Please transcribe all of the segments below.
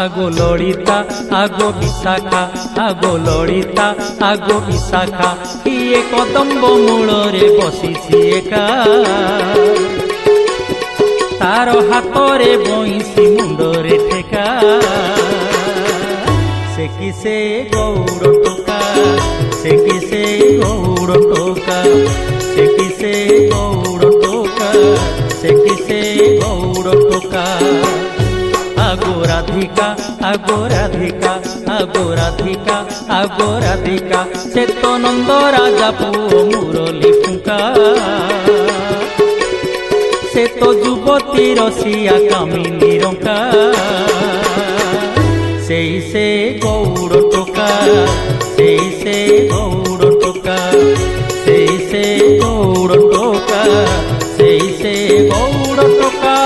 আগো ললিতা আগো বিশাখা আগো ললিতা আগো বিশাখা কিଏ কদম্ব মূଳରେ বସିଛି একা তার হাতরে বইঁশি মুন্ডরে ঠেকা সে কি সে গৌর টোকা সে কি সে গৌর টোকা সে কি সে গৌর টোকা সে কি সে গৌর টোকা আগো রাধিকা আগো রাধিকা আগো রাধিকা আগো রাধিকা সে তো নন্দ রাজা পুଅ মুরলী ফুঙ্কা সে তো যুবতী রসিয়া কামিনী রঙ্কা সেই সে গৌর টোকা সেই সে গৌর টোকা সেই সে গৌর টোকা সেই সে গৌর টোকা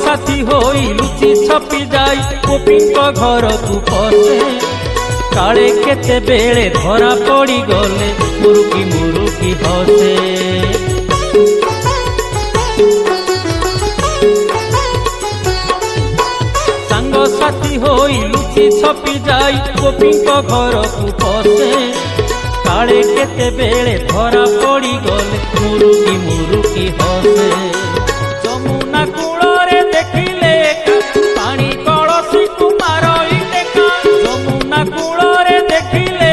साथी होई लुचि छपी जाई गोपींक घर को पसे काले केते बेले धरा पड़ी गले मुरुकी हसे सांग साथी होई लुचि छपी जाई गोपींक घर को पसे काले केते बेले धरा पड़ी गले मुरुकी हसे जमुना कूଳରେ ଦେଖିଲେ ପାଣି କଳସି କୁମାର ଇଟେକା ଯମୁନା କୂଳରେ ଦେଖିଲେ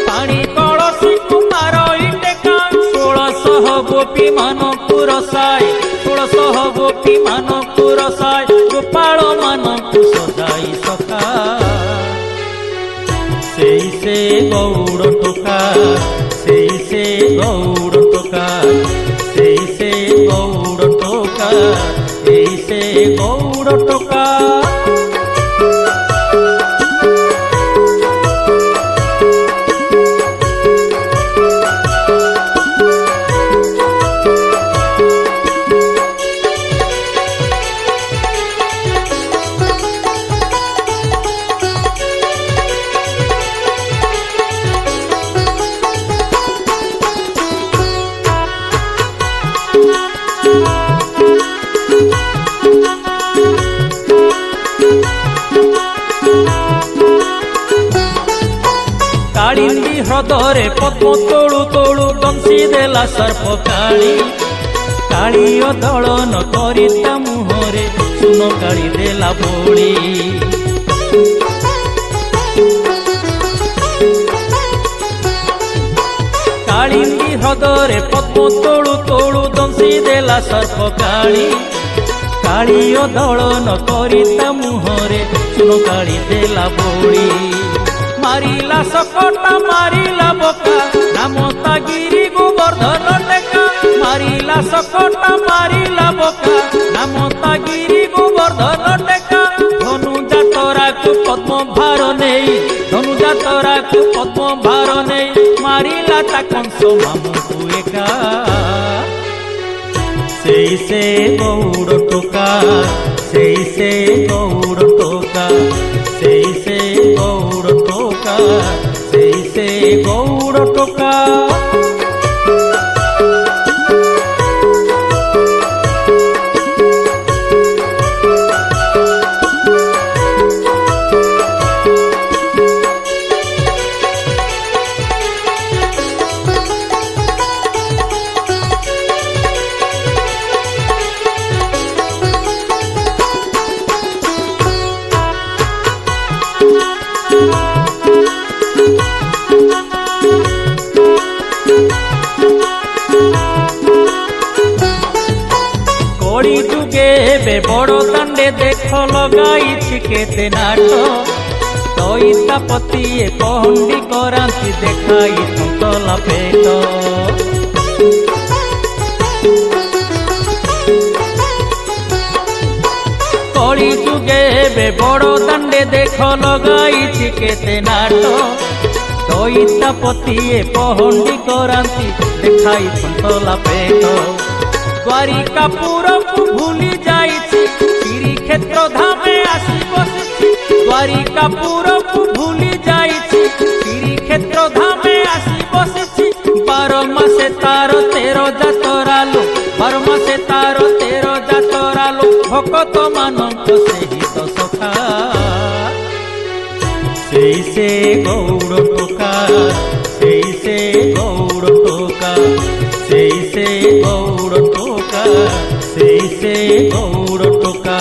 ପାଣି କଳସି କୁମାର ଇଟେକା 1600 ଗୋପୀ ମାନଙ୍କୁ ରସାଇ 1600 ଗୋପୀ ମାନଙ୍କୁ ରସାଇ ଗୋପାଳ ମାନଙ୍କୁ ସଜାଇ ସଖା ସେଇ ସେ ଗୌଡ଼ ଟୋକା ସେଇ ସେ ଗୌଡ଼ ଟୋକା ସେଇ ସେ ଗୌଡ଼ ଟୋକା ସେଇ ସେ ଗୌଡ଼ ଟୋକା कालिंदी ह्रदरे पद्म तोलू तोलू दंसी देला सर्प काली काली दलन करिता मुहरे सुन काली देला बोली कालिंदी ह्रदरे पद्म तोलू तोलू दंसी देला सर्प काली काली दलन करिता मुहरे सुन काली देला बोली मारिला सकटा मारिला बोका नामता गिरी गोवर्धन टेका मारिला सकटा मारिला बोका नामता गिरी गोवर्धन टेका धनु जातरा को पद्म भार नहीं धनु जातरा को पद्म भार नहीं मारिला ता कंस मामू को एका सेई से गौड़ टोका सेई से गौड़ टोका सेई से गौड़ टोका सेई से गौड़ टोका बड़ दांडे देख लगाई केते नाट दईतापति कहंडी करांती देखाई तला पेट कली जुगे बे बड़ दांडे देख लगाई केते नाट दईतापतिए पहंडी करांती देखाई फंटला पेट द्वारिकापुर को भूली जाइछि श्रीक्षेत्र धामे आसी बसिछि द्वारिकापुर को भूली जाइछि श्रीक्षेत्र धामे आसी बसिछि 12 मासे तार 13 जातरालो 12 मासे तार 13 जातरालो भक्त मानक सेहि तो सखा से गौड़ टोका से गौड़ टोका से गौड़ टोका से गौड़ टोका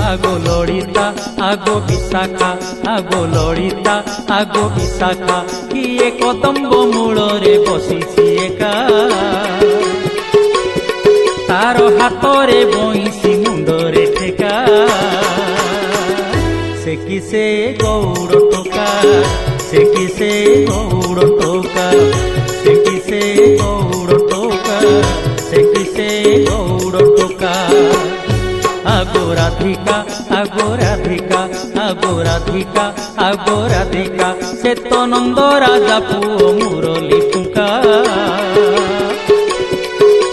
आगो लड़िता आगो विशाखा आगो लड़िता आगो विशाखा किए कदम्ब मूल रे बसिछि एका तार हाथ रे बइसी मुंड रे ठेका से किसे गौड़ टोका से किसे गौड़ टोका से किसे गौड़ टोका से किसे गौड़ टोका आगो राधिका आगो राधिका आगो राधिका आगो राधिका से तो नंद राजा पुओ मुरली टुका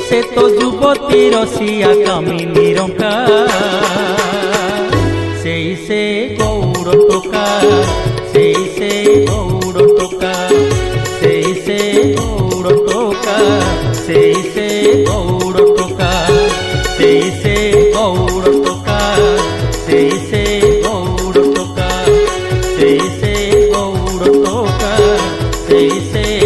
से तो युवती रसिया कामिनी रंका से गौड़ टोका से गौड़ टोका से गौड़ टोका से गौड़ टोका से गौड़ टोका से गौड़ टोका से गौड़ टोका से